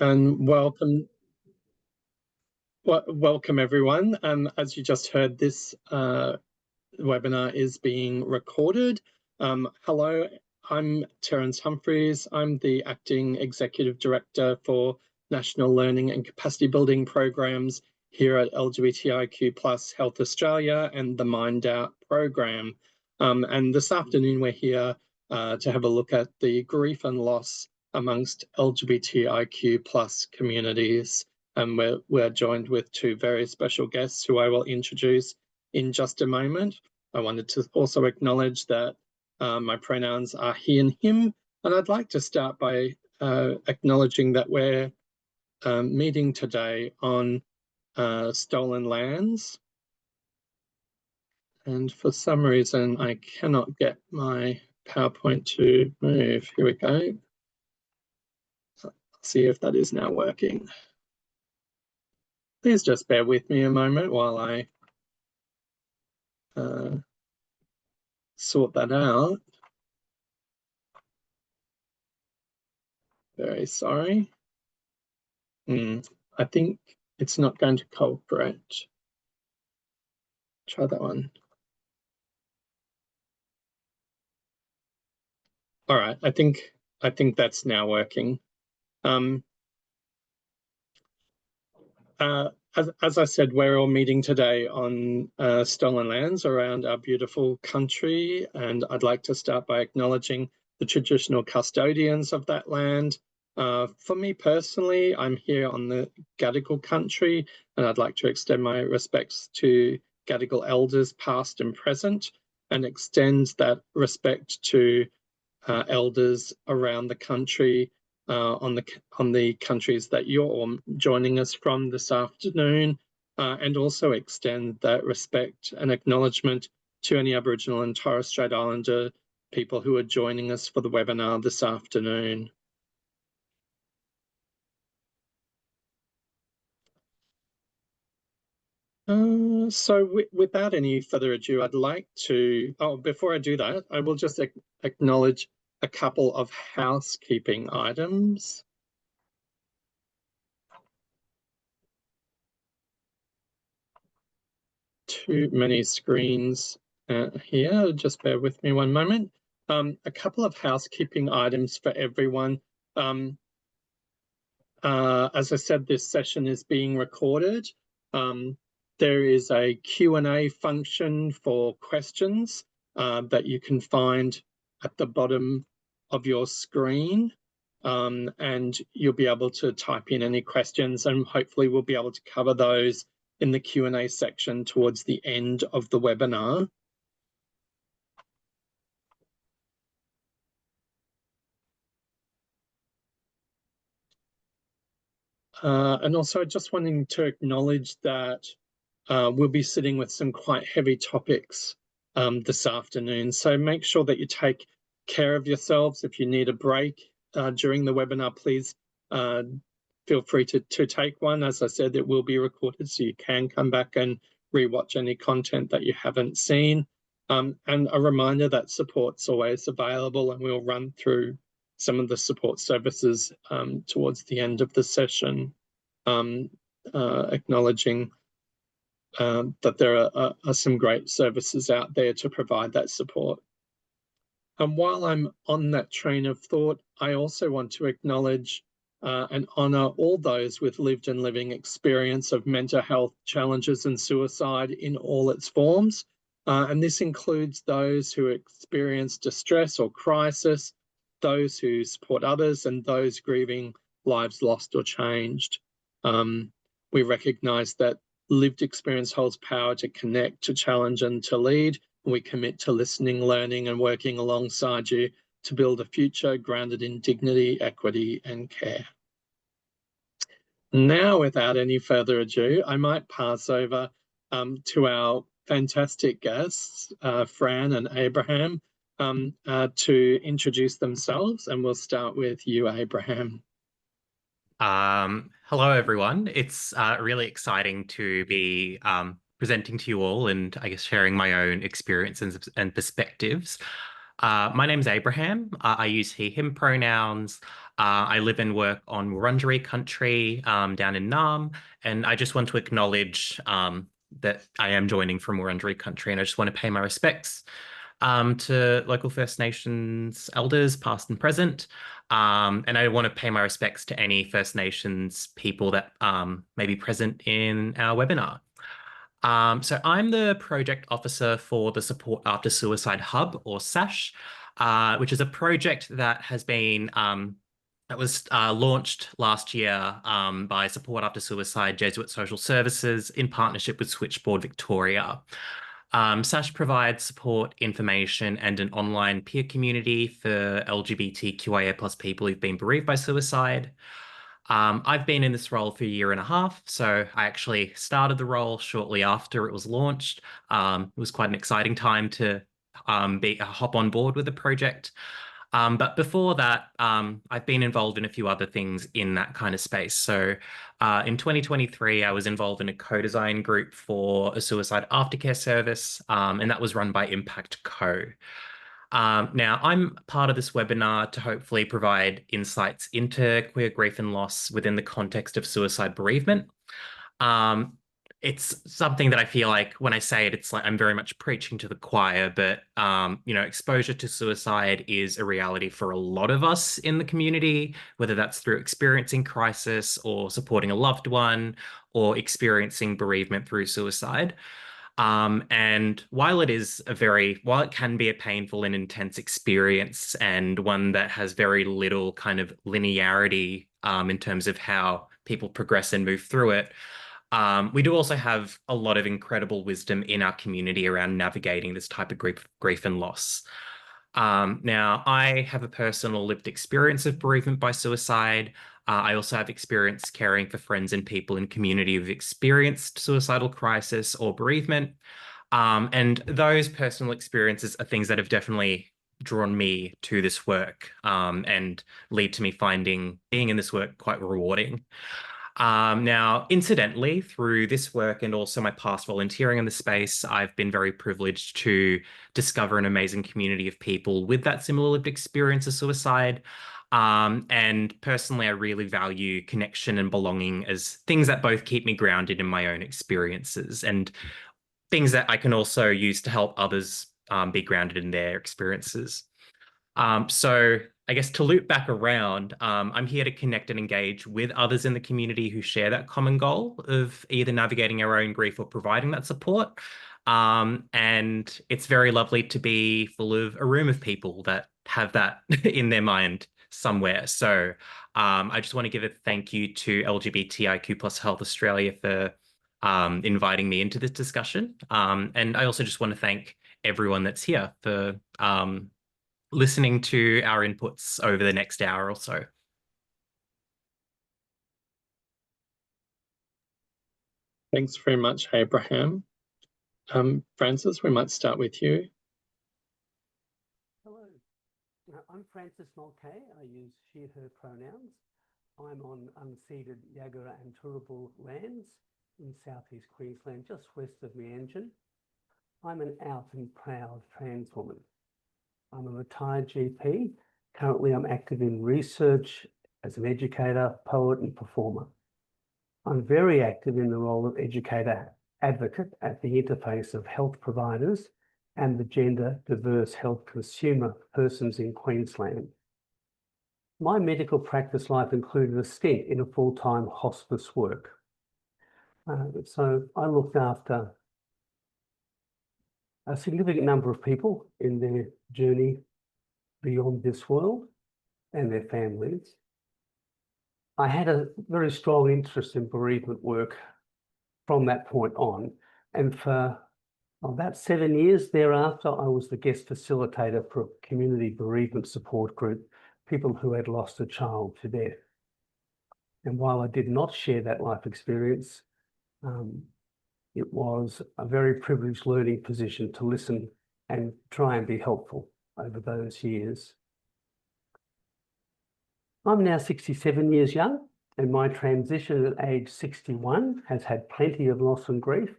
and welcome everyone. As you just heard, this webinar is being recorded. Hello, I'm Terence Humphreys. I'm the Acting Executive Director for National Learning and Capacity Building Programs here at LGBTIQ+ Health Australia and the Mind Out program. And this afternoon we're here to have a look at the grief and loss amongst LGBTIQ+ communities. And we're joined with two very special guests who I will introduce in just a moment. I wanted to also acknowledge that my pronouns are he and him, and I'd like to start by acknowledging that we're meeting today on stolen lands. And for some reason, I cannot get my PowerPoint to move. Here we go. Let's see if that is now working. Please just bear with me a moment while I sort that out. Very sorry. I think it's not going to cooperate. Try that one. All right, I think that's now working. As I said, we're all meeting today on stolen lands around our beautiful country, and I'd like to start by acknowledging the traditional custodians of that land. For me personally, I'm here on the Gadigal country, and I'd like to extend my respects to Gadigal elders past and present, and extend that respect to elders around the country on the countries that you're all joining us from this afternoon, and also extend that respect and acknowledgement to any Aboriginal and Torres Strait Islander people who are joining us for the webinar this afternoon. So without any further ado, I'd like to, before I do that, I will just acknowledge a couple of housekeeping items. Too many screens here, just bear with me one moment. A couple of housekeeping items for everyone. As I said, this session is being recorded. There is a Q&A function for questions that you can find at the bottom of your screen, and you'll be able to type in any questions, and hopefully we'll be able to cover those in the Q&A section towards the end of the webinar. And also just wanting to acknowledge that we'll be sitting with some quite heavy topics this afternoon. So make sure that you take care of yourselves. If you need a break during the webinar, please feel free to take one. As I said, it will be recorded, so you can come back and rewatch any content that you haven't seen. And a reminder that support's always available, and we'll run through some of the support services towards the end of the session, acknowledging that there are some great services out there to provide that support. And while I'm on that train of thought, I also want to acknowledge and honour all those with lived and living experience of mental health challenges and suicide in all its forms. And this includes those who experience distress or crisis, those who support others, and those grieving lives lost or changed. We recognise that lived experience holds power to connect, to challenge and to lead. We commit to listening, learning and working alongside you to build a future grounded in dignity, equity and care. Now, without any further ado, I might pass over to our fantastic guests, Fran and Abraham, to introduce themselves, and we'll start with you, Abraham. Hello, everyone. It's really exciting to be presenting to you all and I guess sharing my own experiences and perspectives. My name's Abraham. I use he, him pronouns. I live and work on Wurundjeri country down in Naarm. And I just want to acknowledge that I am joining from Wurundjeri country. And I just want to pay my respects to local First Nations elders, past and present. And I want to pay my respects to any First Nations people that may be present in our webinar. So I'm the project officer for the Support After Suicide Hub, or SASH, which is a project that has been that was launched last year by Support After Suicide Jesuit Social Services in partnership with Switchboard Victoria. SASH provides support, information, and an online peer community for LGBTQIA plus people who've been bereaved by suicide. I've been in this role for a year and a half, so I actually started the role shortly after it was launched. It was quite an exciting time to hop on board with the project. But before that, I've been involved in a few other things in that kind of space. So in 2023, I was involved in a co-design group for a suicide aftercare service, and that was run by Impact Co. Now, I'm part of this webinar to hopefully provide insights into queer grief and loss within the context of suicide bereavement. It's something that I feel like when I say it, it's like I'm very much preaching to the choir, but exposure to suicide is a reality for a lot of us in the community, whether that's through experiencing crisis or supporting a loved one or experiencing bereavement through suicide. And while it can be a painful and intense experience and one that has very little kind of linearity in terms of how people progress and move through it, we do also have a lot of incredible wisdom in our community around navigating this type of grief and loss. Now, I have a personal lived experience of bereavement by suicide. I also have experience caring for friends and people in community who've experienced suicidal crisis or bereavement. And those personal experiences are things that have definitely drawn me to this work and lead to me finding being in this work quite rewarding. Now, incidentally, through this work and also my past volunteering in the space, I've been very privileged to discover an amazing community of people with that similar lived experience of suicide. And personally, I really value connection and belonging as things that both keep me grounded in my own experiences and things that I can also use to help others be grounded in their experiences. So I guess to loop back around, I'm here to connect and engage with others in the community who share that common goal of either navigating our own grief or providing that support. And it's very lovely to be full of a room of people that have that in their mind somewhere. So I just want to give a thank you to LGBTIQ plus Health Australia for inviting me into this discussion. And I also just want to thank everyone that's here for listening to our inputs over the next hour or so. Thanks very much, Abraham. Francis, we might start with you. Hello, I'm Francis Mulcahy. I use she, her pronouns. I'm on unceded Yagara and Turrbal lands in southeast Queensland, just west of Meanjin. I'm an out and proud trans woman. I'm a retired GP. Currently, I'm active in research as an educator, poet, and performer. I'm very active in the role of educator advocate at the interface of health providers and the gender diverse health consumer persons in Queensland. My medical practice life included a stint in a full-time hospice work. So I looked after a significant number of people in their journey beyond this world and their families. I had a very strong interest in bereavement work from that point on, and for about 7 years thereafter, I was the guest facilitator for a community bereavement support group, people who had lost a child to death. And while I did not share that life experience, it was a very privileged learning position to listen and try and be helpful over those years. I'm now 67 years young, and my transition at age 61 has had plenty of loss and grief,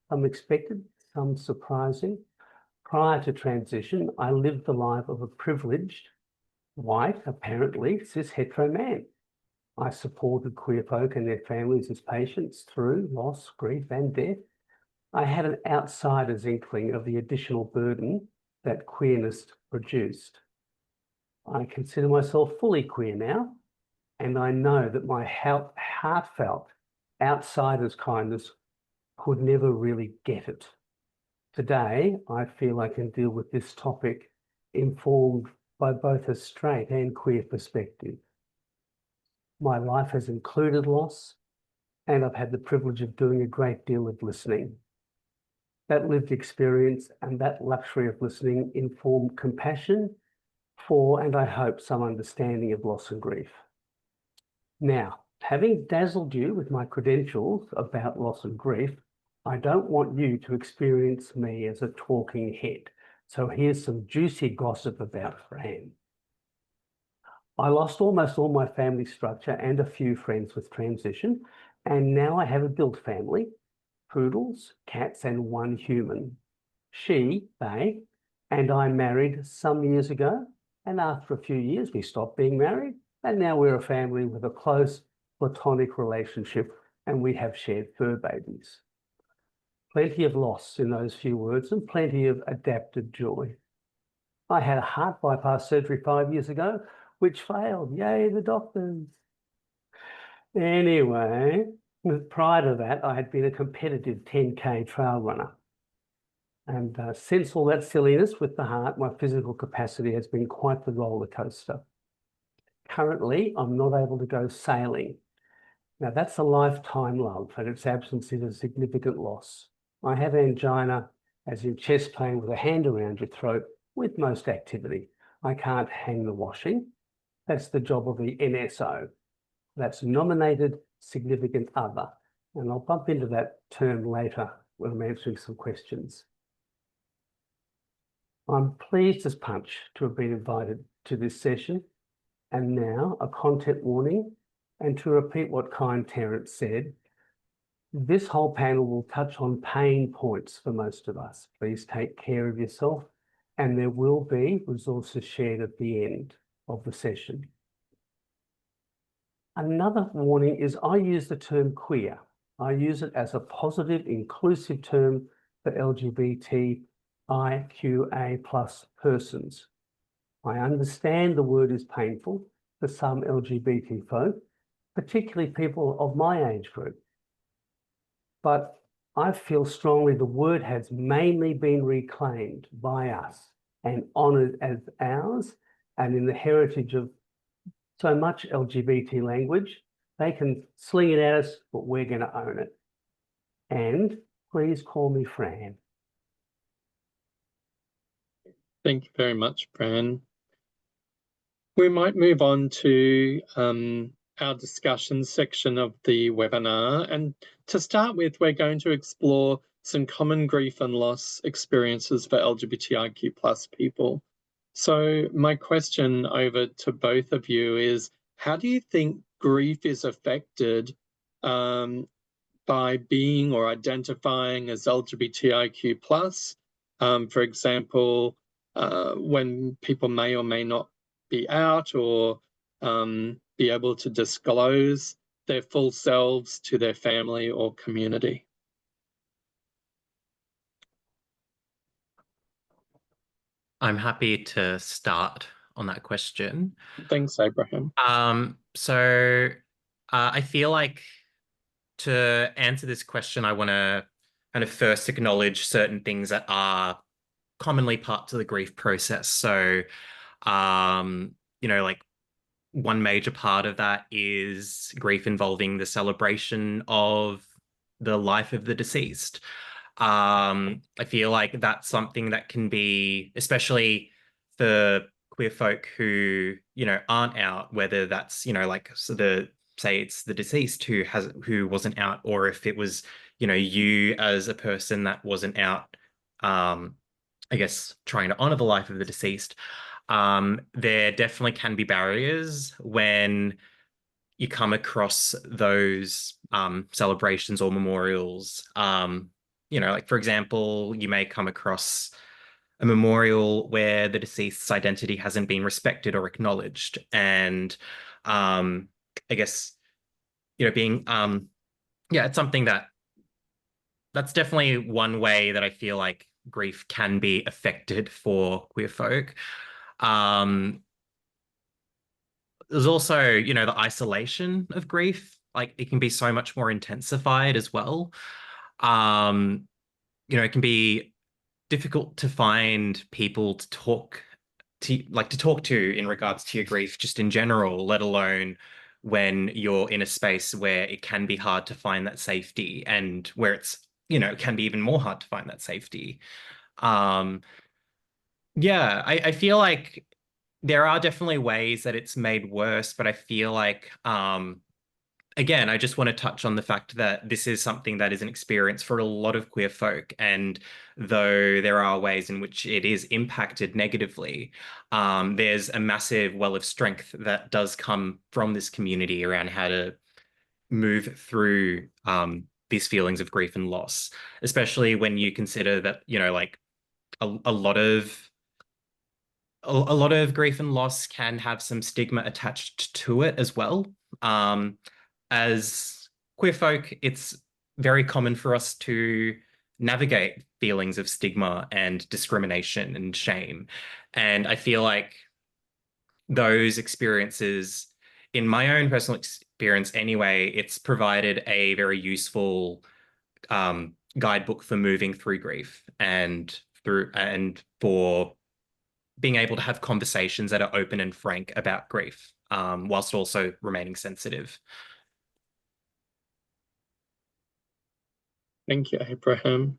some expected, some surprising, prior to transition, I lived the life of a privileged, white, apparently cis hetero man. I supported queer folk and their families as patients through loss, grief, and death. I had an outsider's inkling of the additional burden that queerness produced. I consider myself fully queer now, and I know that my heartfelt outsider's kindness could never really get it. Today, I feel I can deal with this topic informed by both a straight and queer perspective. My life has included loss, and I've had the privilege of doing a great deal of listening. That lived experience and that luxury of listening informed compassion for, and I hope, some understanding of loss and grief. Now, having dazzled you with my credentials about loss and grief, I don't want you to experience me as a talking head. So here's some juicy gossip about Fran. I lost almost all my family structure and a few friends with transition, and now I have a built family, poodles, cats, and one human. They, and I married some years ago, and after a few years we stopped being married, and now we're a family with a close platonic relationship, and we have shared fur babies. Plenty of loss in those few words and plenty of adapted joy. I had a heart bypass surgery 5 years ago, which failed. Yay, the doctors. Anyway, prior to that, I had been a competitive 10K trail runner. And since all that silliness with the heart, my physical capacity has been quite the roller coaster. Currently, I'm not able to go sailing. Now, that's a lifetime love, and its absence is a significant loss. I have angina, as in chest pain with a hand around your throat, with most activity. I can't hang the washing. That's the job of the NSO. That's nominated significant other. And I'll bump into that term later when I'm answering some questions. I'm pleased as punch to have been invited to this session. And now a content warning, and to repeat what kind Terence said, this whole panel will touch on pain points for most of us. Please take care of yourself, and there will be resources shared at the end of the session. Another warning is I use the term queer. I use it as a positive, inclusive term for LGBTIQA+ persons. I understand the word is painful for some LGBT folk, particularly people of my age group. But I feel strongly the word has mainly been reclaimed by us and honoured as ours, and in the heritage of so much LGBT language, they can sling it at us, but we're going to own it. And please call me Fran. Thank you very much, Fran. We might move on to our discussion section of the webinar. And to start with, we're going to explore some common grief and loss experiences for LGBTIQ+ people. So my question over to both of you is, how do you think grief is affected by being or identifying as LGBTIQ+? For example, when people may or may not be out or be able to disclose their full selves to their family or community. I'm happy to start on that question. Thanks, Abraham. I feel like to answer this question, I want to kind of first acknowledge certain things that are commonly parts of the grief process. So, like one major part of that is grief involving the celebration of the life of the deceased. I feel like that's something that can be, especially for queer folk who, aren't out, whether that's, say it's the deceased who wasn't out, or if it was, you as a person that wasn't out, I guess, trying to honor the life of the deceased. There definitely can be barriers when you come across those celebrations or memorials. Like, for example, you may come across a memorial where the deceased's identity hasn't been respected or acknowledged. And I guess, being, yeah, it's something that's definitely one way that I feel like grief can be affected for queer folk. There's also, the isolation of grief. Like it can be so much more intensified as well. Um, it can be difficult to find people to talk to in regards to your grief, just in general, let alone when you're in a space where it can be hard to find that safety and where it can be even more hard to find that safety. Um, yeah, I feel like there are definitely ways that it's made worse, but I feel like, again, I just want to touch on the fact that this is something that is an experience for a lot of queer folk. And though there are ways in which it is impacted negatively, there's a massive well of strength that does come from this community around how to move through these feelings of grief and loss, especially when you consider that, like a lot of a lot of grief and loss can have some stigma attached to it as well. As queer folk, it's very common for us to navigate feelings of stigma and discrimination and shame. And I feel like those experiences, in my own personal experience anyway, it's provided a very useful guidebook for moving through grief and for being able to have conversations that are open and frank about grief, whilst also remaining sensitive. Thank you, Abraham.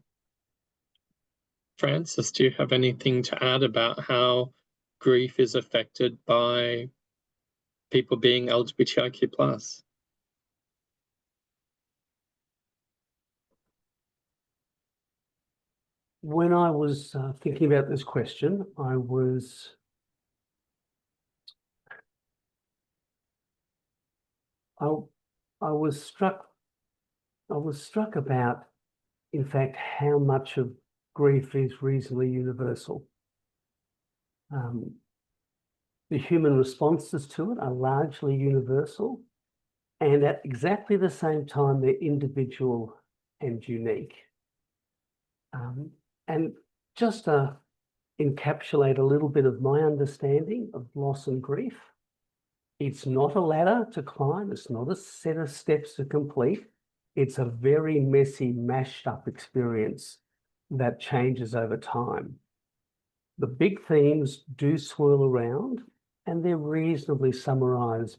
Francis, do you have anything to add about how grief is affected by people being LGBTIQ+? When I was thinking about this question, I was struck about, in fact, how much of grief is reasonably universal. The human responses to it are largely universal, and at exactly the same time, they're individual and unique. And just to encapsulate a little bit of my understanding of loss and grief, it's not a ladder to climb. It's not a set of steps to complete. It's a very messy, mashed up experience that changes over time. The big themes do swirl around, and they're reasonably summarized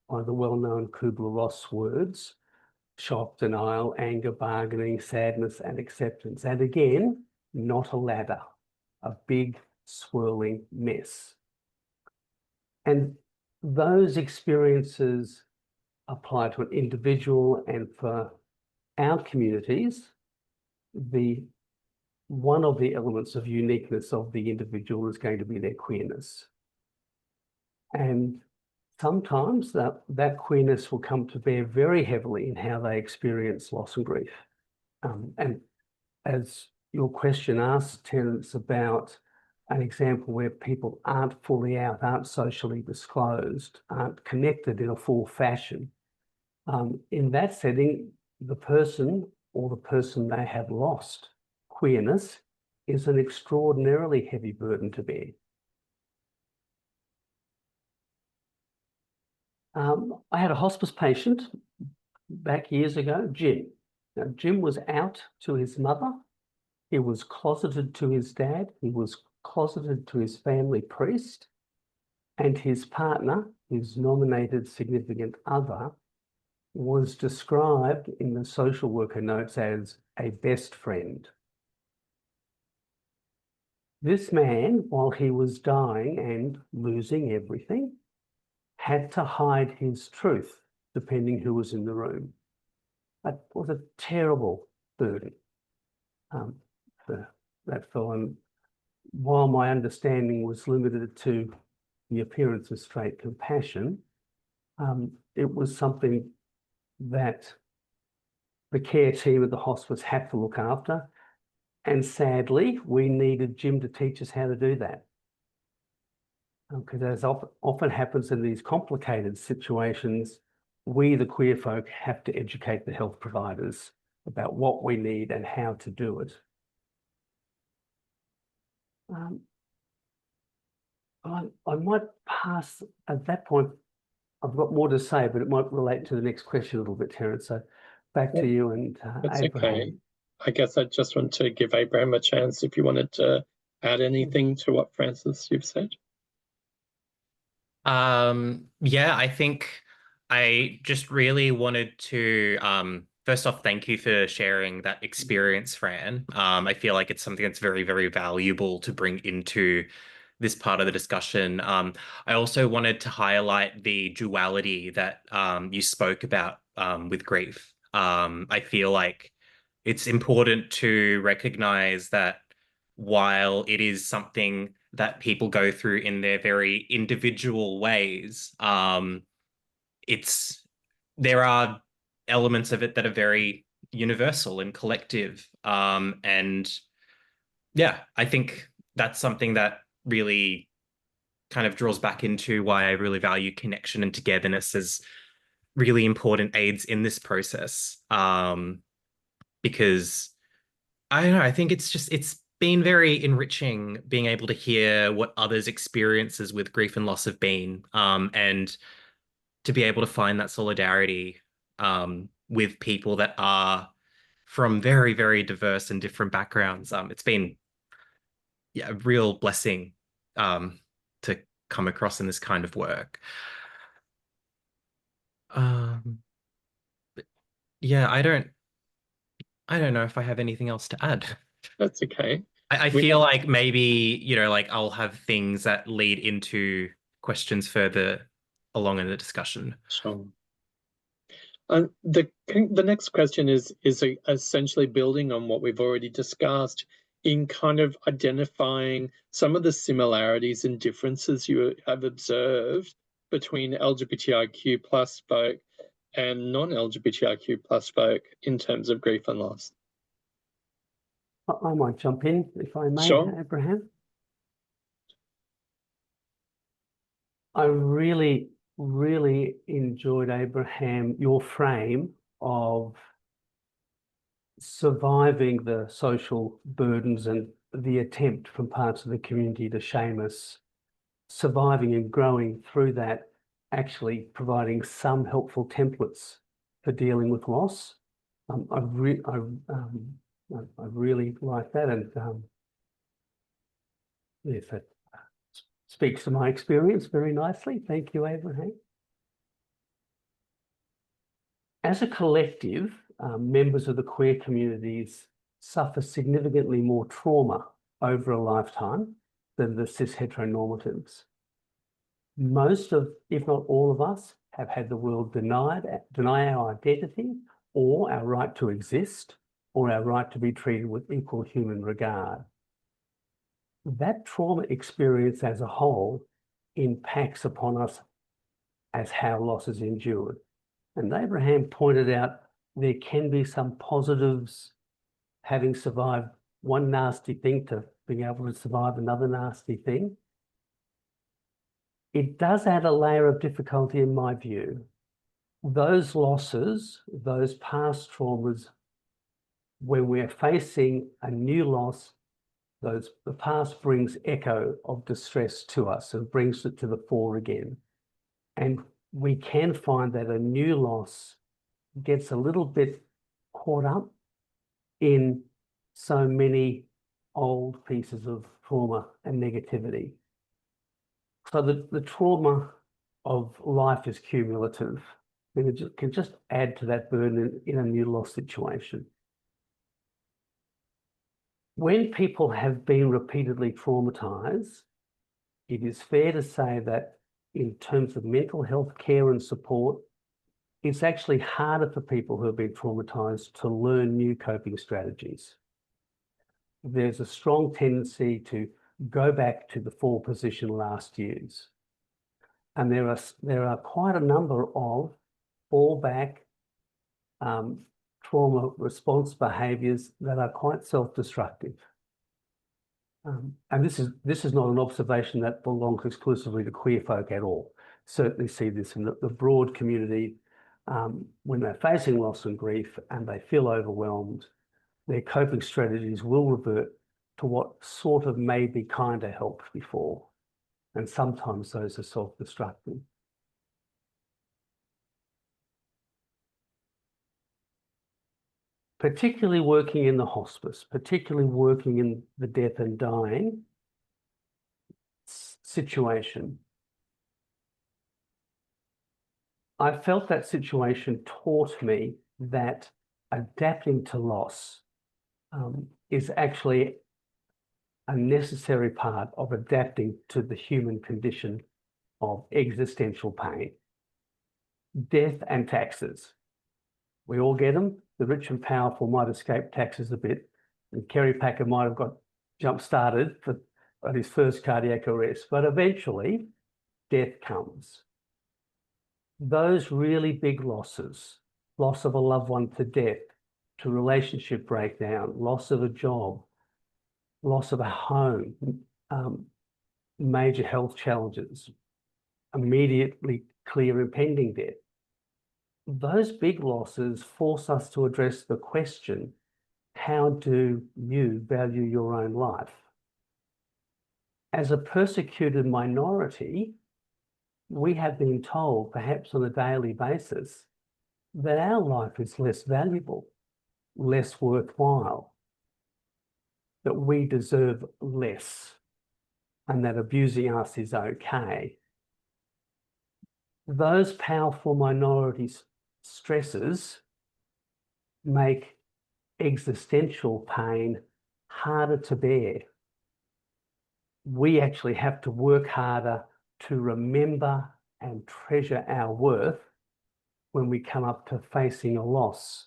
by the well-known Kubler-Ross words: shock, denial, anger, bargaining, sadness, and acceptance. And again, not a ladder, a big swirling mess. And those experiences apply to an individual, and for our communities, one of the elements of uniqueness of the individual is going to be their queerness. And sometimes that queerness will come to bear very heavily in how they experience loss and grief. And as your question asks, Terence, about an example where people aren't fully out, aren't socially disclosed, aren't connected in a full fashion, in that setting, the person or the person they have lost, queerness, is an extraordinarily heavy burden to bear. I had a hospice patient back years ago, Jim. Now, Jim was out to his mother. He was closeted to his dad. He was closeted to his family priest. And his partner, his nominated significant other, was described in the social worker notes as a best friend. This man, while he was dying and losing everything, had to hide his truth, depending who was in the room. That was a terrible burden for that fellow. And while my understanding was limited to the appearance of straight compassion, it was something that the care team at the hospice had to look after. And sadly, we needed Jim to teach us how to do that. Because as often happens in these complicated situations, we, the queer folk, have to educate the health providers about what we need and how to do it. I might pass at that point. I've got more to say, but it might relate to the next question a little bit, Terence. So back to you and That's Abraham. okay. I guess I just want to give Abraham a chance if you wanted to add anything to what Francis you've said. Yeah, I think I just really wanted to first off, thank you for sharing that experience, Fran. I feel like it's something that's very, very valuable to bring into this part of the discussion. I also wanted to highlight the duality that you spoke about with grief. I feel like it's important to recognize that while it is something that people go through in their very individual ways, there are elements of it that are very universal and collective. And yeah, I think that's something that really kind of draws back into why I really value connection and togetherness as really important aids in this process. Because I don't know, I think it's been very enriching being able to hear what others' experiences with grief and loss have been, and to be able to find that solidarity with people that are from very, very diverse and different backgrounds. It's been a real blessing to come across in this kind of work. Yeah, I don't know if I have anything else to add. That's okay. I feel like maybe, like I'll have things that lead into questions further along in the discussion. Sure. The next question is essentially building on what we've already discussed in kind of identifying some of the similarities and differences you have observed between LGBTIQ plus folk and non-LGBTIQ plus folk in terms of grief and loss. I might jump in if I may, Sure. Abraham. I really, really enjoyed, Abraham, your frame of surviving the social burdens and the attempt from parts of the community to shame us, surviving and growing through that, actually providing some helpful templates for dealing with loss. I really like that, and yes, that speaks to my experience very nicely. Thank you, Abraham. As a collective, members of the queer communities suffer significantly more trauma over a lifetime than the cis heteronormatives. Most of, if not all of us, have had the world deny our identity or our right to exist or our right to be treated with equal human regard. That trauma experience as a whole impacts upon us as how loss is endured. And Abraham pointed out there can be some positives having survived one nasty thing to being able to survive another nasty thing. It does add a layer of difficulty in my view. Those losses, those past traumas, when we're facing a new loss, the past brings echo of distress to us and brings it to the fore again. And we can find that a new loss gets a little bit caught up in so many old pieces of trauma and negativity. So the trauma of life is cumulative. It can just add to that burden in a new loss situation. When people have been repeatedly traumatized, it is fair to say that in terms of mental health care and support, it's actually harder for people who have been traumatized to learn new coping strategies. There's a strong tendency to go back to the fall position last used. And there are quite a number of fallback trauma response behaviours that are quite self-destructive. And this is not an observation that belongs exclusively to queer folk at all. Certainly see this in the broad community. When they're facing loss and grief and they feel overwhelmed, their coping strategies will revert to what sort of maybe kind of helped before. And sometimes those are self-destructive. Particularly working in the hospice, particularly working in the death and dying situation, I felt that situation taught me that adapting to loss is actually a necessary part of adapting to the human condition of existential pain. Death and taxes. We all get them. The rich and powerful might escape taxes a bit, and Kerry Packer might have got jump-started at his first cardiac arrest, but eventually death comes. Those really big losses, loss of a loved one to death, to relationship breakdown, loss of a job, loss of a home, major health challenges, immediately clear impending death. Those big losses force us to address the question, how do you value your own life? As a persecuted minority, we have been told, perhaps on a daily basis, that our life is less valuable, less worthwhile, that we deserve less, and that abusing us is okay. Those powerful minority stresses make existential pain harder to bear. We actually have to work harder to remember and treasure our worth when we come up to facing a loss.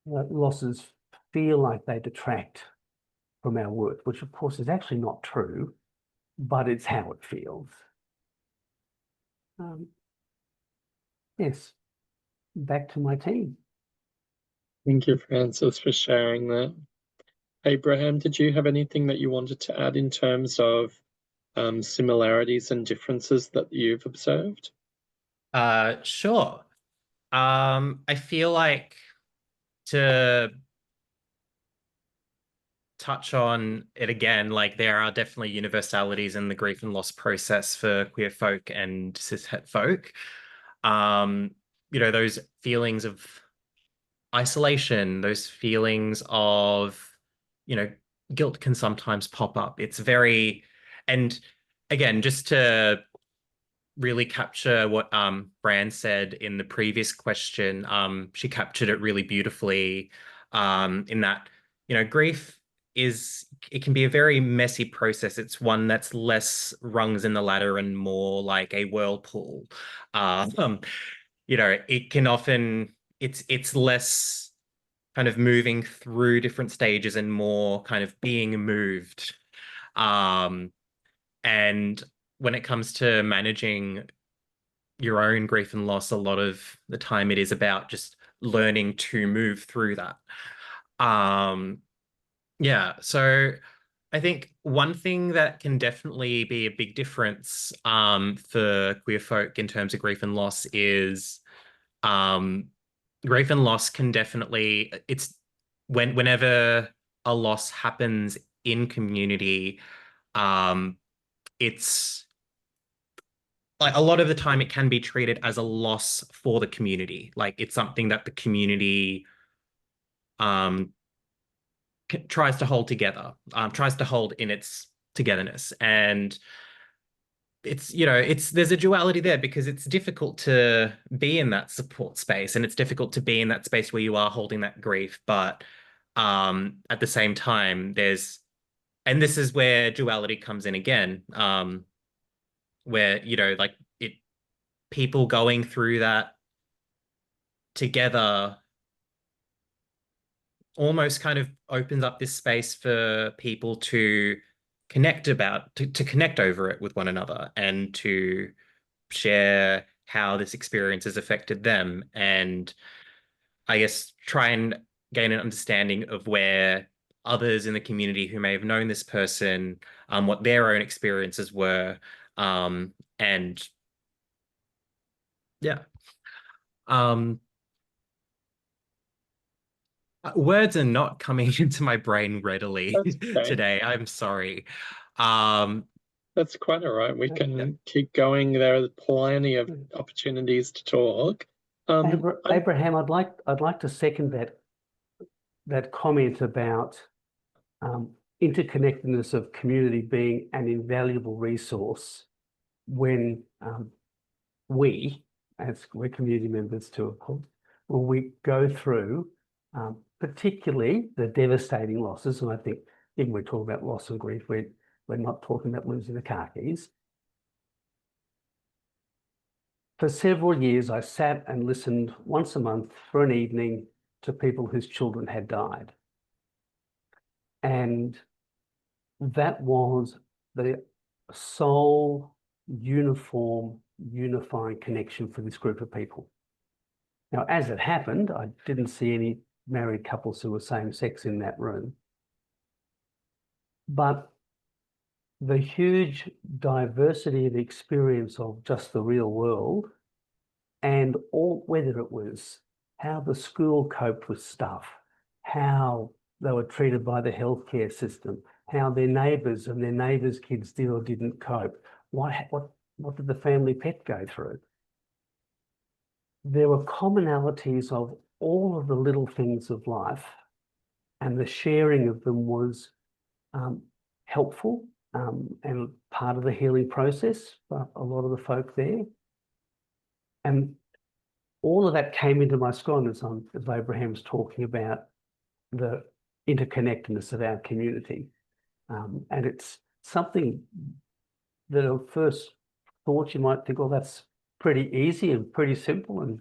Losses feel like they detract from our worth, which of course is actually not true, but it's how it feels. Yes, back to my team. Thank you, Francis, for sharing that. Abraham, did you have anything that you wanted to add in terms of similarities and differences that you've observed? Sure. I feel like to touch on it again, like there are definitely universalities in the grief and loss process for queer folk and cishet folk. Those feelings of isolation, those feelings of, guilt can sometimes pop up. It's very, and again, just to really capture what Bran said in the previous question, she captured it really beautifully in that, grief it can be a very messy process. It's one that's less rungs in the ladder and more like a whirlpool. It can often, it's less kind of moving through different stages and more kind of being moved. And when it comes to managing your own grief and loss, a lot of the time it is about just learning to move through that. So I think one thing that can definitely be a big difference for queer folk in terms of grief and loss is grief and loss can definitely, it's whenever a loss happens in community, it's like a lot of the time it can be treated as a loss for the community. Like it's something that the community tries to hold together, tries to hold in its togetherness. And there's a duality there because it's difficult to be in that support space and it's difficult to be in that space where you are holding that grief. But at the same time, and this is where duality comes in again, where, people going through that together almost kind of opens up this space for people to connect to connect over it with one another and to share how this experience has affected them. And I guess, try and gain an understanding of where others in the community who may have known this person, what their own experiences were, and yeah. Words are not coming into my brain readily Okay. today. I'm sorry. Um, That's quite all right. We Yeah. can keep going. There are plenty of opportunities to talk. Abraham, I'd like to second that comment about interconnectedness of community being an invaluable resource when we, as we're community members too, of course, when we go through particularly the devastating losses, and I think even we're talking about loss and grief, we're not talking about losing the car keys. For several years, I sat and listened once a month for an evening to people whose children had died. And that was the sole uniform, unifying connection for this group of people. Now, as it happened, I didn't see any married couples who were same sex in that room. But the huge diversity of experience of just the real world, and all, whether it was how the school coped with stuff, how they were treated by the healthcare system, how their neighbours and their neighbours' kids did or didn't cope, what did the family pet go through? There were commonalities of all of the little things of life, and the sharing of them was helpful and part of the healing process for a lot of the folk there. And all of that came into my scone as Abraham's talking about the interconnectedness of our community. And it's something that at first thought you might think, well, that's pretty easy and pretty simple and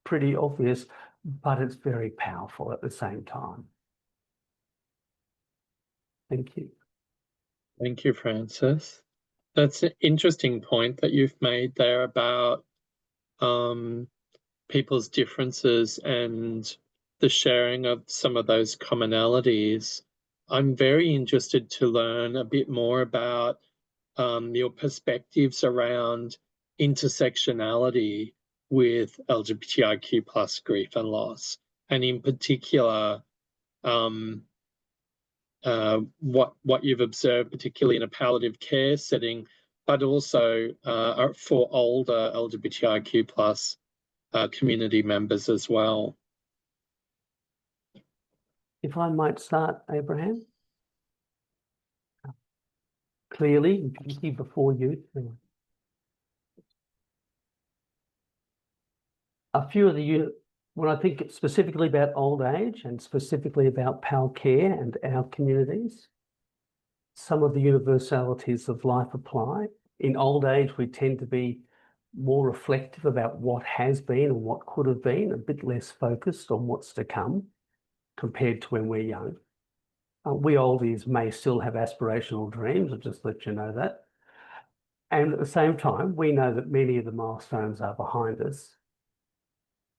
pretty obvious, but it's very powerful at the same time. Thank you. Thank you, Francis. That's an interesting point that you've made there about people's differences and the sharing of some of those commonalities. I'm very interested to learn a bit more about your perspectives around intersectionality with LGBTIQ plus grief and loss, and in particular, what you've observed, particularly in a palliative care setting, but also for older LGBTIQ plus community members as well. If I might start, Abraham. Clearly, before you. A few of the, when I think specifically about old age and specifically about PAL care and our communities, some of the universalities of life apply. In old age, we tend to be more reflective about what has been and what could have been, a bit less focused on what's to come compared to when we're young. We oldies may still have aspirational dreams, I'll just let you know that. And at the same time, we know that many of the milestones are behind us.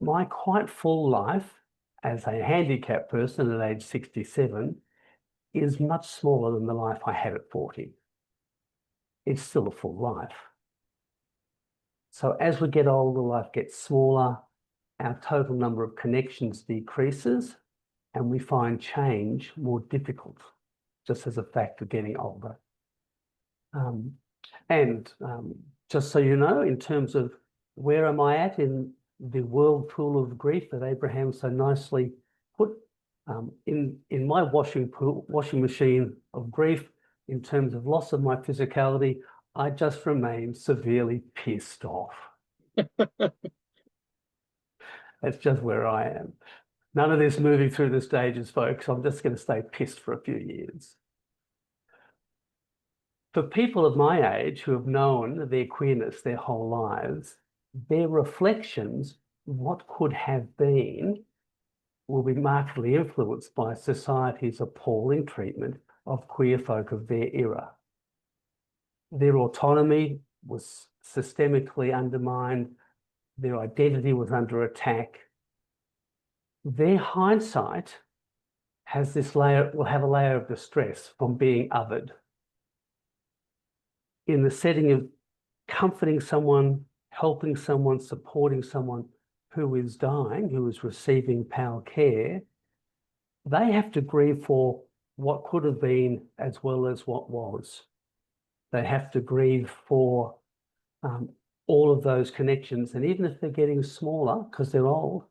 My quite full life as a handicapped person at age 67 is much smaller than the life I had at 40. It's still a full life. So as we get older, life gets smaller, our total number of connections decreases, and we find change more difficult, just as a fact of getting older. Just so you know, in terms of where am I at in the whirlpool of grief that Abraham so nicely put, in my washing machine of grief, in terms of loss of my physicality, I just remain severely pissed off. That's just where I am. None of this moving through the stages, folks. I'm just going to stay pissed for a few years. For people of my age who have known their queerness their whole lives, their reflections, what could have been, will be markedly influenced by society's appalling treatment of queer folk of their era. Their autonomy was systemically undermined, their identity was under attack, their hindsight has this layer, will have a layer of distress from being othered. In the setting of comforting someone, helping someone, supporting someone who is dying, who is receiving PAL care, they have to grieve for what could have been as well as what was. They have to grieve for all of those connections. And even if they're getting smaller, because they're old,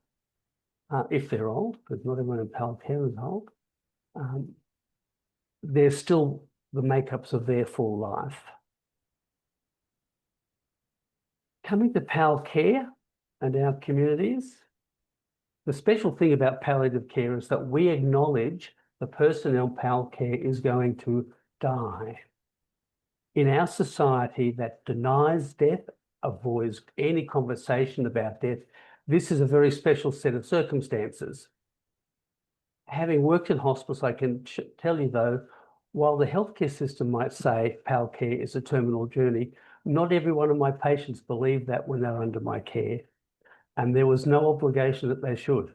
if they're old, because not everyone in PAL care is old, they're still the makeups of their full life. Coming to PAL care and our communities, the special thing about palliative care is that we acknowledge the person in PAL care is going to die. In our society that denies death, avoids any conversation about death, this is a very special set of circumstances. Having worked in hospice, I can tell you though, while the healthcare system might say PAL care is a terminal journey, not every one of my patients believed that when they're under my care, and there was no obligation that they should.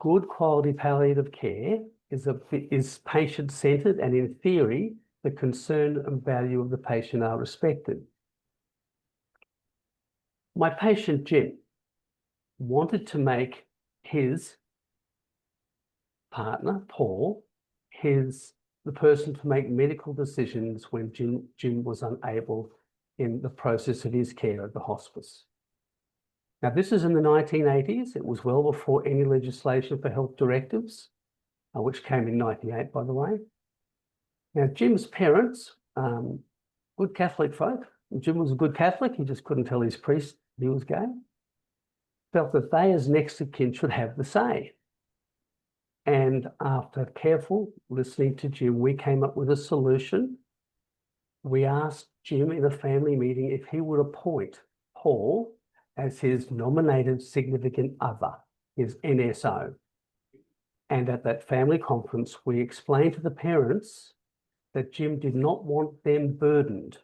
Good quality palliative care is patient-centered, and in theory, the concern and value of the patient are respected. My patient, Jim, wanted to make his partner, Paul, the person to make medical decisions when Jim was unable in the process of his care at the hospice. Now, this is in the 1980s. It was well before any legislation for health directives, which came in 98, by the way. Now, Jim's parents, good Catholic folk. Jim was a good Catholic. He just couldn't tell his priest he was gay. Felt that they, as next of kin, should have the say. And after careful listening to Jim, we came up with a solution. We asked Jim in a family meeting if he would appoint Paul as his nominated significant other, his NSO. And at that family conference, we explained to the parents that Jim did not want them burdened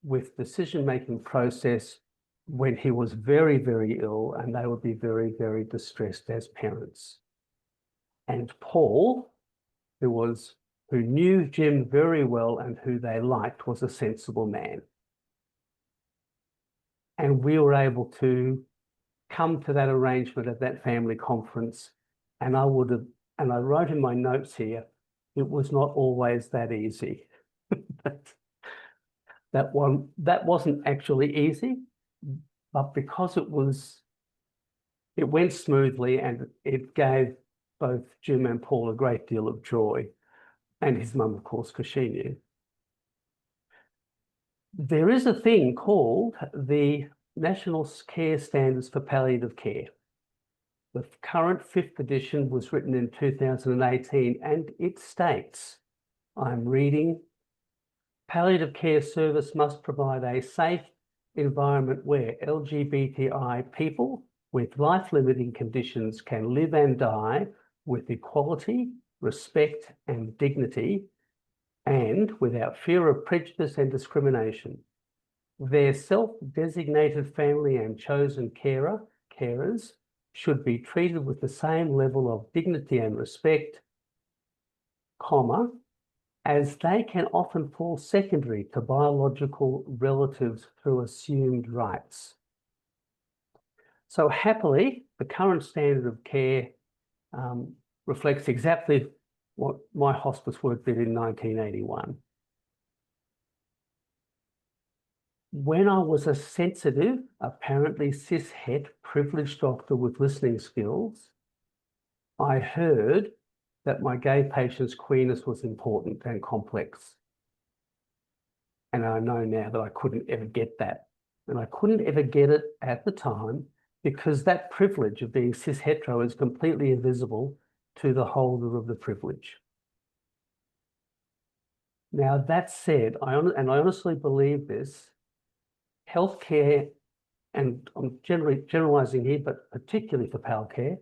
with decision-making process when he was very, very ill, and they would be very, very distressed as parents. And Paul, who knew Jim very well and who they liked, was a sensible man. And we were able to come to that arrangement at that family conference. And I wrote in my notes here, it was not always that easy. That wasn't actually easy, but because it went smoothly and it gave both Jim and Paul a great deal of joy, and his mum, of course, because she knew. There is a thing called the National Care Standards for Palliative Care. The current 5th edition was written in 2018, and it states, I'm reading, palliative care service must provide a safe environment where LGBTI people with life-limiting conditions can live and die with equality, respect, and dignity, and without fear of prejudice and discrimination. Their self-designated family and chosen carers should be treated with the same level of dignity and respect, comma, as they can often fall secondary to biological relatives through assumed rights. So happily, the current standard of care reflects exactly what my hospice work did in 1981. When I was a sensitive, apparently cis-het, privileged doctor with listening skills, I heard that my gay patient's queerness was important and complex. And I know now that I couldn't ever get that. And I couldn't ever get it at the time because that privilege of being cis-hetero is completely invisible to the holder of the privilege. Now, that said, I honestly believe this, healthcare, and I'm generalizing here, but particularly for PAL care,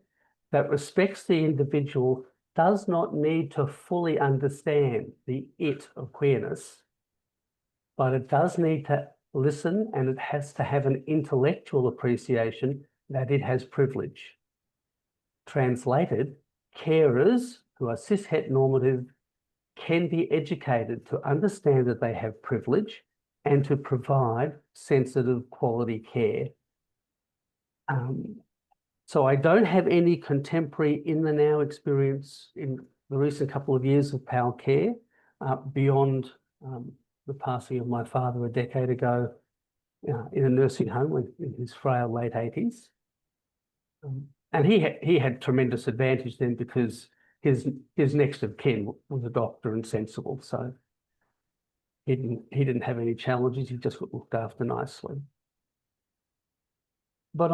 that respects the individual does not need to fully understand the it of queerness, but it does need to listen, and it has to have an intellectual appreciation that it has privilege. Translated, carers who are cis-het normative can be educated to understand that they have privilege and to provide sensitive quality care. So I don't have any contemporary in the now experience in the recent couple of years of PAL care beyond the passing of my father a decade ago in a nursing home in his frail late 80s. And he had tremendous advantage then because his next of kin was a doctor and sensible, so he didn't have any challenges. He just got looked after nicely. But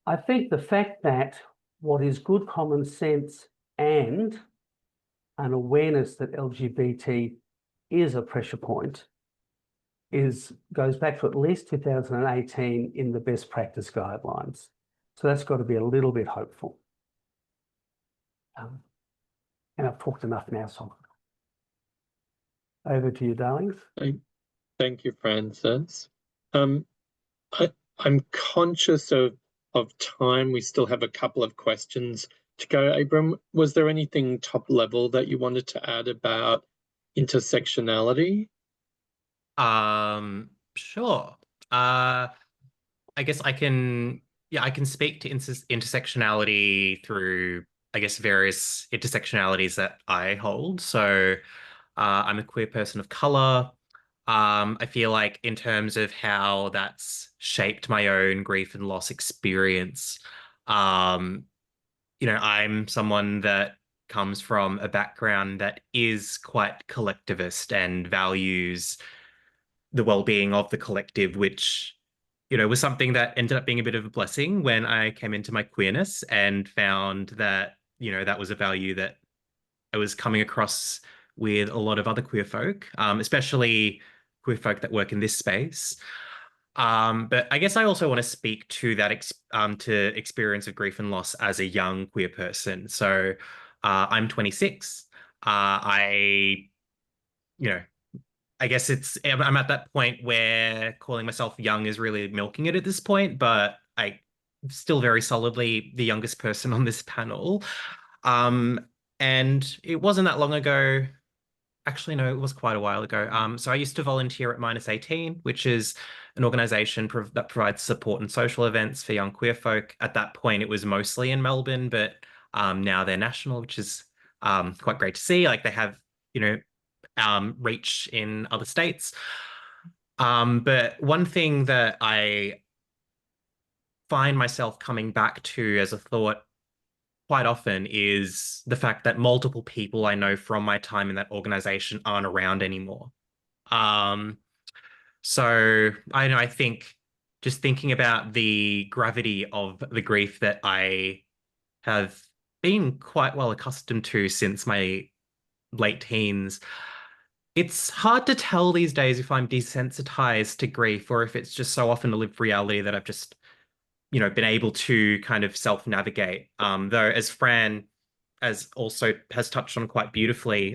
I think the fact that what is good common sense and an awareness that LGBT is a pressure point goes back to at least 2018 in the best practice guidelines. So that's got to be a little bit hopeful. And I've talked enough now, so over to you, darlings. Thank you, Francis. I'm conscious of time. We still have a couple of questions to go. Abram, was there anything top level that you wanted to add about intersectionality? Sure. I guess I can speak to intersectionality through, I guess, various intersectionalities that I hold. So I'm a queer person of color. I feel like in terms of how that's shaped my own grief and loss experience, I'm someone that comes from a background that is quite collectivist and values the well-being of the collective, which was something that ended up being a bit of a blessing when I came into my queerness and found that, that was a value that I was coming across with a lot of other queer folk, especially queer folk that work in this space. But I guess I also want to speak to that to experience of grief and loss as a young queer person. So I'm 26. I guess I'm at that point where calling myself young is really milking it at this point, but I'm still very solidly the youngest person on this panel. And it wasn't that long ago. Actually, no, it was quite a while ago. So I used to volunteer at Minus 18, which is an organization that provides support and social events for young queer folk. At that point, it was mostly in Melbourne, but now they're national, which is quite great to see. Like they have, reach in other states. But one thing that I find myself coming back to as a thought quite often is the fact that multiple people I know from my time in that organization aren't around anymore. So I think just thinking about the gravity of the grief that I have been quite well accustomed to since my late teens, it's hard to tell these days if I'm desensitized to grief or if it's just so often a lived reality that I've just, been able to kind of self-navigate. Though, as Fran has touched on quite beautifully,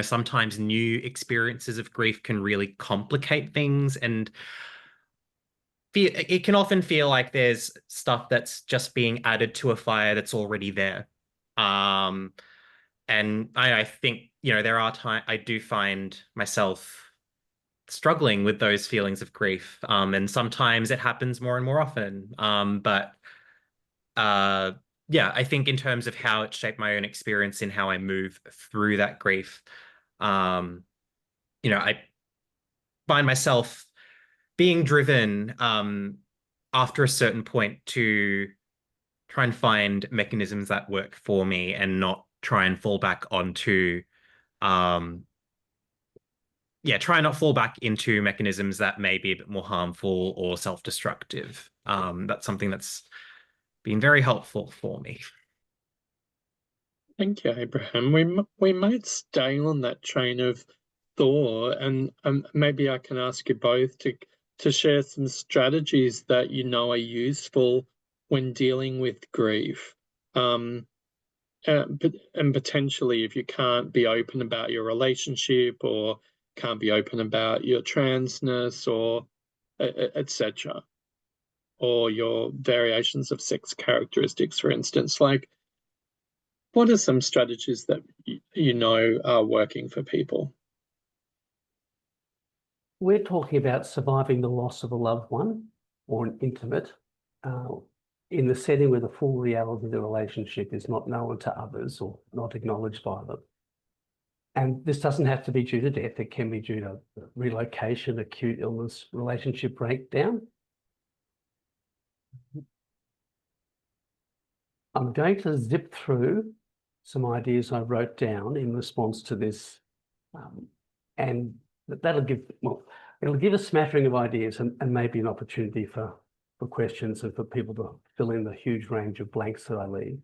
sometimes new experiences of grief can really complicate things, and it can often feel like there's stuff that's just being added to a fire that's already there. And I think, there are times I do find myself struggling with those feelings of grief. And sometimes it happens more and more often. But yeah, I think in terms of how it shaped my own experience in how I move through that grief, I find myself being driven after a certain point to try and find mechanisms that work for me and not try and fall back onto try and not fall back into mechanisms that may be a bit more harmful or self-destructive. That's something that's been very helpful for me. Thank you, Abraham. We might stay on that train of thought, and maybe I can ask you both to share some strategies that are useful when dealing with grief. And potentially, if you can't be open about your relationship or can't be open about your transness or etc. or your variations of sex characteristics, for instance. Like, what are some strategies that you know are working for people? We're talking about surviving the loss of a loved one or an intimate in the setting where the full reality of the relationship is not known to others or not acknowledged by them. And this doesn't have to be due to death. It can be due to relocation, acute illness, relationship breakdown. I'm going to zip through some ideas I wrote down in response to this. And that'll give, well, it'll give a smattering of ideas and maybe an opportunity for questions and for people to fill in the huge range of blanks that I leave.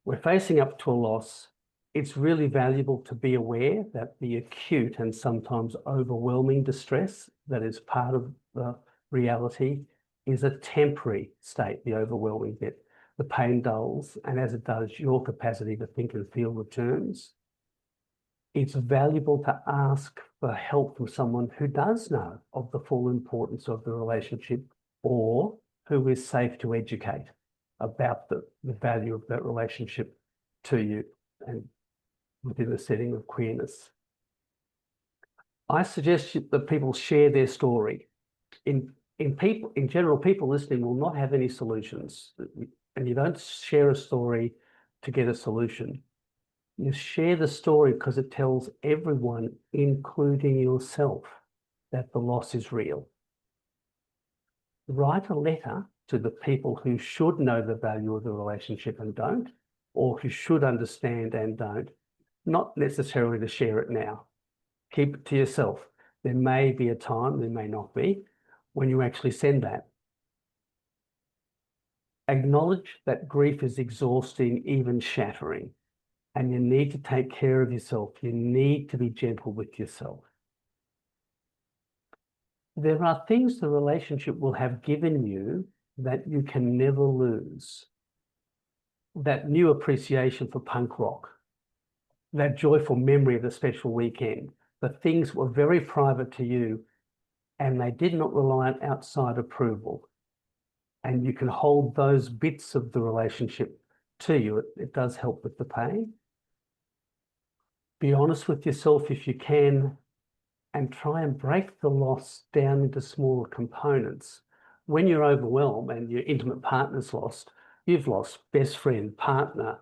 We're facing up to a loss. It's really valuable to be aware that the acute and sometimes overwhelming distress that is part of the reality is a temporary state, the overwhelming bit. The pain dulls, and as it does, your capacity to think and feel returns. It's valuable to ask for help from someone who does know of the full importance of the relationship or who is safe to educate about the value of that relationship to you and within the setting of queerness. I suggest that people share their story. In general, people listening will not have any solutions, and you don't share a story to get a solution. You share the story because it tells everyone, including yourself, that the loss is real. Write a letter to the people who should know the value of the relationship and don't, or who should understand and don't, not necessarily to share it now. Keep it to yourself. There may be a time, there may not be, when you actually send that. Acknowledge that grief is exhausting, even shattering. And you need to take care of yourself. You need to be gentle with yourself. There are things the relationship will have given you that you can never lose. That new appreciation for punk rock, that joyful memory of the special weekend, the things were very private to you and they did not rely on outside approval. And you can hold those bits of the relationship to you. It does help with the pain. Be honest with yourself if you can, and try and break the loss down into smaller components. When you're overwhelmed and your intimate partner's lost, you've lost best friend, partner,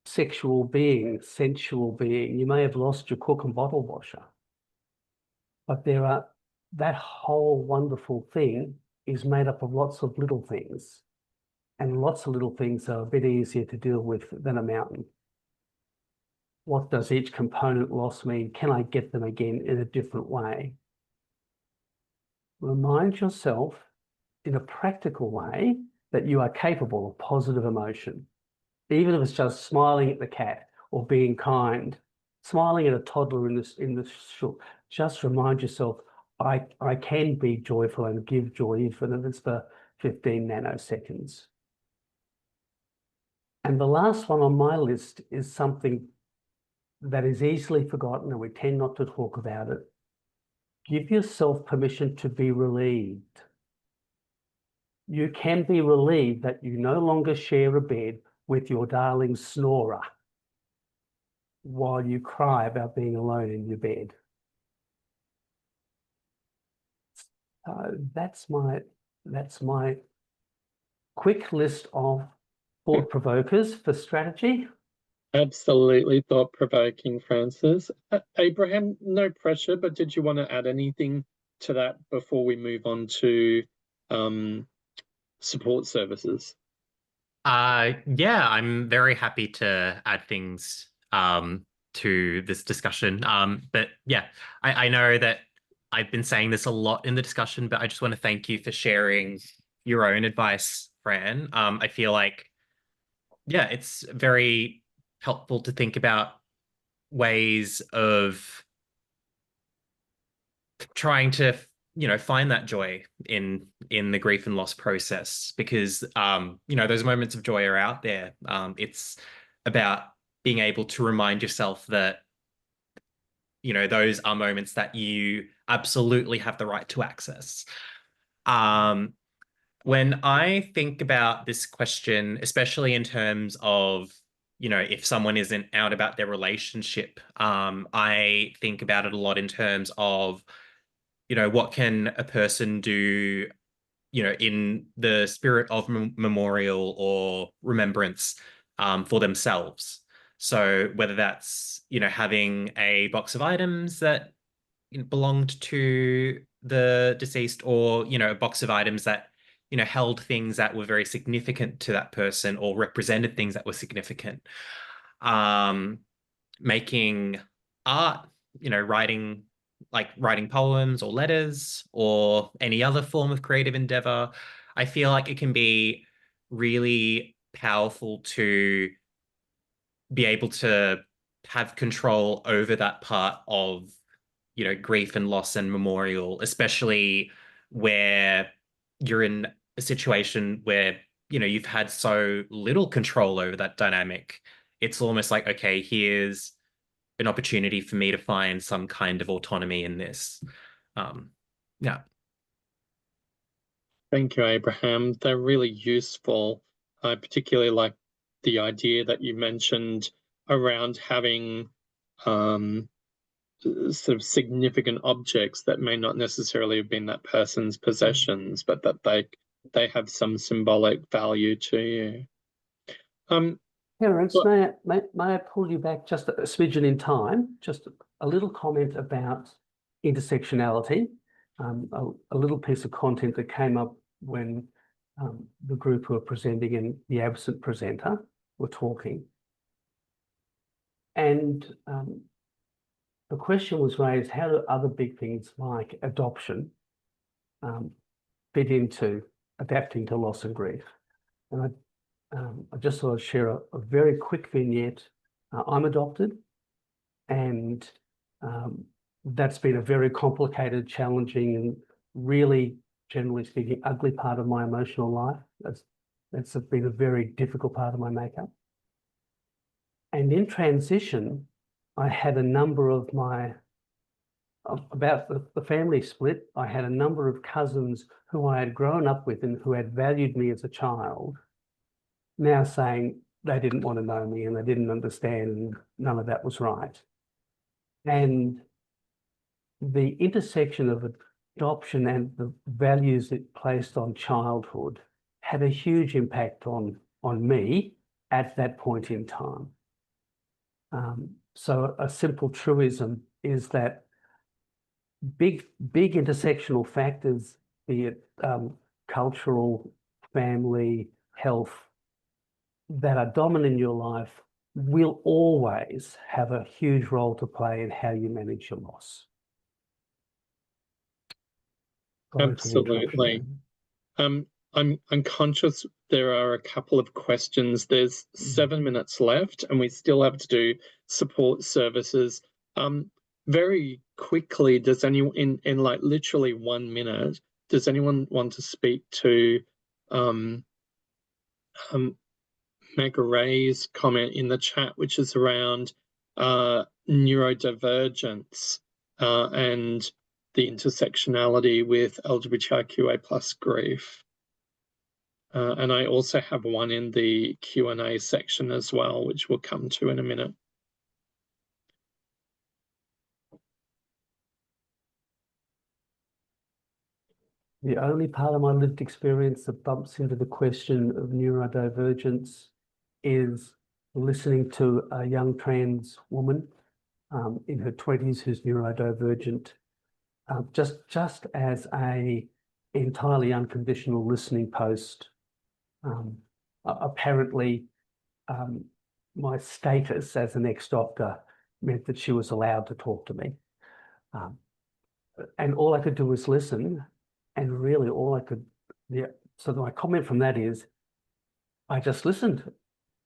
sexual being, sensual being. You may have lost your cook and bottle washer. But that whole wonderful thing is made up of lots of little things. And lots of little things are a bit easier to deal with than a mountain. What does each component loss mean? Can I get them again in a different way? Remind yourself in a practical way that you are capable of positive emotion. Even if it's just smiling at the cat or being kind, smiling at a toddler in the shul, just remind yourself, I can be joyful and give joy even if it's for 15 nanoseconds. And the last one on my list is something that is easily forgotten and we tend not to talk about it. Give yourself permission to be relieved. You can be relieved that you no longer share a bed with your darling snorer while you cry about being alone in your bed. That's my quick list of thought provokers for strategy. Absolutely thought-provoking, Francis. Abraham, no pressure, but did you want to add anything to that before we move on to support services? Yeah, I'm very happy to add things to this discussion. But yeah, I know that I've been saying this a lot in the discussion, but I just want to thank you for sharing your own advice, Fran. I feel like, yeah, it's very helpful to think about ways of trying to find that joy in the grief and loss process, because those moments of joy are out there. It's about being able to remind yourself that those are moments that you absolutely have the right to access. When I think about this question, especially in terms of, if someone isn't out about their relationship, I think about it a lot in terms of, what can a person do, in the spirit of memorial or remembrance, for themselves. So whether that's, having a box of items that belonged to the deceased, or a box of items that held things that were very significant to that person or represented things that were significant. um Making art, writing poems or letters or any other form of creative endeavor. I feel like it can be really powerful to be able to have control over that part of, grief and loss and memorial, especially where you're in a situation where, you've had so little control over that dynamic. It's almost like, okay, here's an opportunity for me to find some kind of autonomy in this. Yeah. Thank you, Abraham. They're really useful. I particularly like the idea that you mentioned around having sort of significant objects that may not necessarily have been that person's possessions, but that they have some symbolic value to you. Terence, Well, may I pull you back just a smidgen in time? Just a little comment about intersectionality, a little piece of content that came up when the group who are presenting and the absent presenter were talking. And the question was raised, how do other big things like adoption fit into adapting to loss and grief? And I just thought I'd share a very quick vignette. I'm adopted, and that's been a very complicated, challenging, and really, generally speaking, ugly part of my emotional life. That's been a very difficult part of my makeup. And in transition, I had a number of about the family split, I had a number of cousins who I had grown up with and who had valued me as a child, now saying they didn't want to know me and they didn't understand and none of that was right. And the intersection of adoption and the values it placed on childhood had a huge impact on me at that point in time. So a simple truism is that big intersectional factors, be it cultural, family, health, that are dominant in your life will always have a huge role to play in how you manage your loss. absolutely. I'm conscious there are a couple of questions. There's 7 minutes left, and we still have to do support services. Very quickly, does anyone in like literally 1 minute, does anyone want to speak to Meg Ray's comment in the chat, which is around neurodivergence and the intersectionality with LGBTIQA plus grief? And I also have one in the Q&A section as well, which we'll come to in a minute. The only part of my lived experience that bumps into the question of neurodivergence is listening to a young trans woman in her 20s who's neurodivergent, just as a entirely unconditional listening post. Apparently, my status as an ex-doctor meant that she was allowed to talk to me. And all I could do was listen, and really all I could, so my comment from that is, I just listened,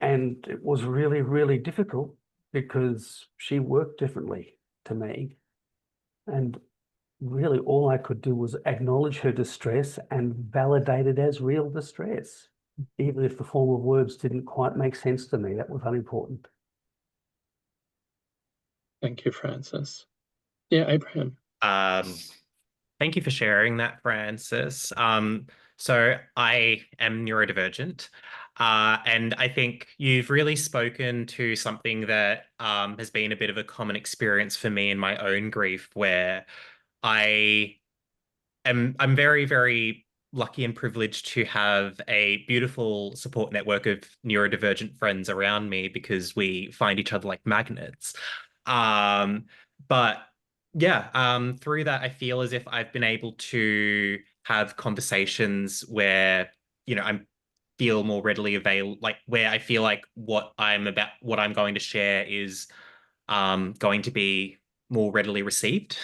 and it was really, really difficult because she worked differently to me. And really all I could do was acknowledge her distress and validate it as real distress. Even if the form of words didn't quite make sense to me, that was unimportant. Thank you, Francis. Yeah, Abraham. Thank you for sharing that, Francis. So I am neurodivergent, and I think you've really spoken to something that has been a bit of a common experience for me in my own grief, where I I'm very, very lucky and privileged to have a beautiful support network of neurodivergent friends around me because we find each other like magnets. Um, but yeah, through that, I feel as if I've been able to have conversations where, I feel more readily available, like where I feel like what I'm going to share is going to be more readily received.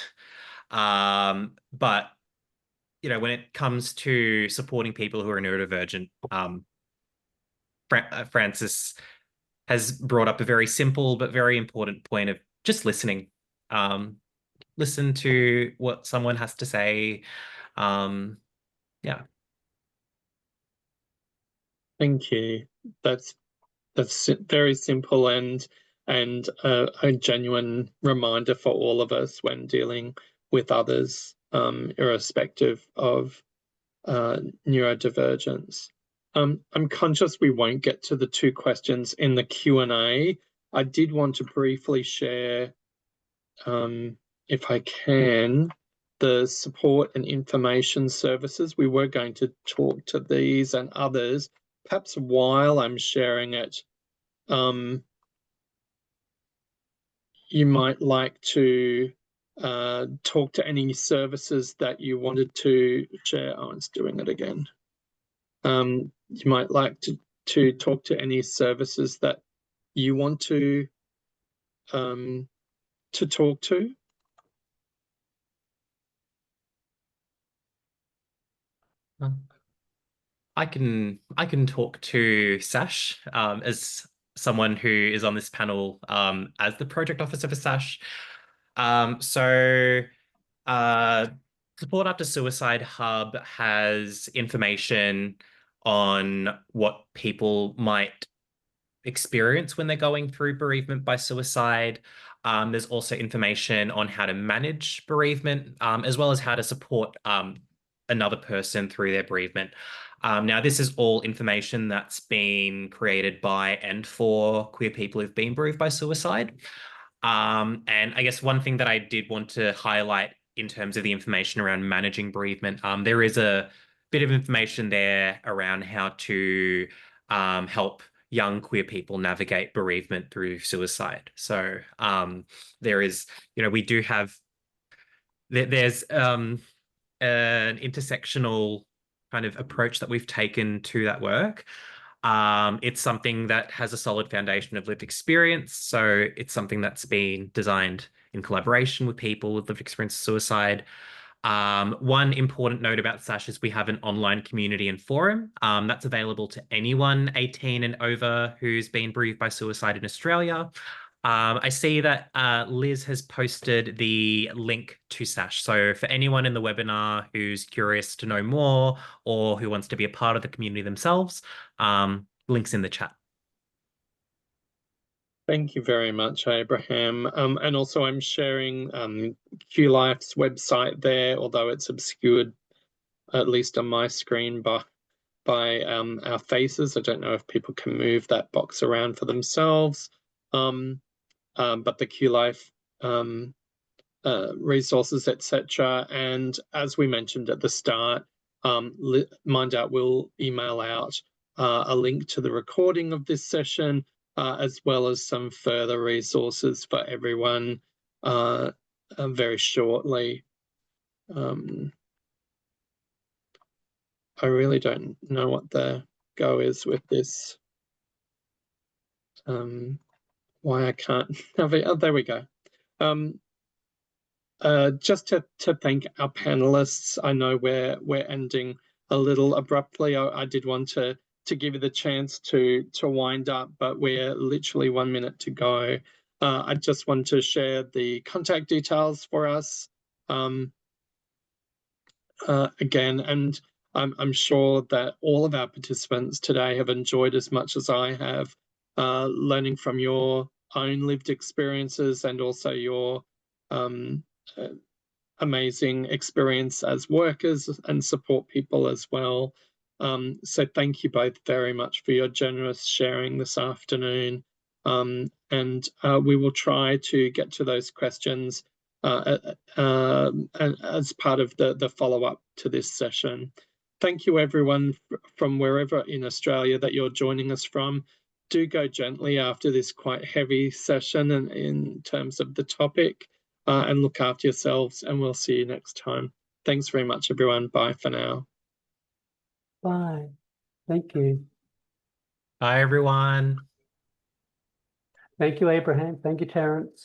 But when it comes to supporting people who are neurodivergent, Francis has brought up a very simple but very important point of just listening. Um, Listen to what someone has to say. Um, yeah. Thank you. That's very simple and a genuine reminder for all of us when dealing with others, irrespective of neurodivergence. I'm conscious we won't get to the 2 questions in the Q&A. I did want to briefly share, if I can, the support and information services. We were going to talk to these and others. Perhaps while I'm sharing it, you might like to talk to any services that you wanted to share. Oh, it's doing it again. You might like to talk to any services that you want to talk to. I can talk to Sash as someone who is on this panel as the project officer for Sash. So uh, Support After Suicide Hub has information on what people might experience when they're going through bereavement by suicide. There's also information on how to manage bereavement, as well as how to support another person through their bereavement. Now, this is all information that's been created by and for queer people who've been bereaved by suicide. And I guess one thing that I did want to highlight in terms of the information around managing bereavement, there is a bit of information there around how to help young queer people navigate bereavement through suicide. So there is, we do have, there's an intersectional kind of approach that we've taken to that work. It's something that has a solid foundation of lived experience. So it's something that's been designed in collaboration with people with lived experience of suicide. One important note about SASH is we have an online community and forum that's available to anyone 18 and over who's been bereaved by suicide in Australia. I see that Liz has posted the link to SASH. So for anyone in the webinar who's curious to know more or who wants to be a part of the community themselves, links in the chat. Thank you very much, Abraham. And also I'm sharing QLife's website there, although it's obscured, at least on my screen, by our faces. I don't know if people can move that box around for themselves. But the QLife resources, etc. And as we mentioned at the start, Mindout will email out a link to the recording of this session, as well as some further resources for everyone very shortly. I really don't know what the go is with this. Why I can't navigate. Oh, there we go. Just to thank our panelists. I know we're ending a little abruptly. I did want to give you the chance to wind up, but we're literally 1 minute to go. I just want to share the contact details for us again, and I'm sure that all of our participants today have enjoyed as much as I have, learning from your own lived experiences and also your amazing experience as workers and support people as well. So thank you both very much for your generous sharing this afternoon. And we will try to get to those questions as part of the follow-up to this session. Thank you, everyone from wherever in Australia that you're joining us from. Do go gently after this quite heavy session and in terms of the topic, and look after yourselves, and we'll see you next time. Thanks very much, everyone. Bye for now. Bye. Thank you. Bye, everyone. Thank you, Abraham. Thank you, Terence.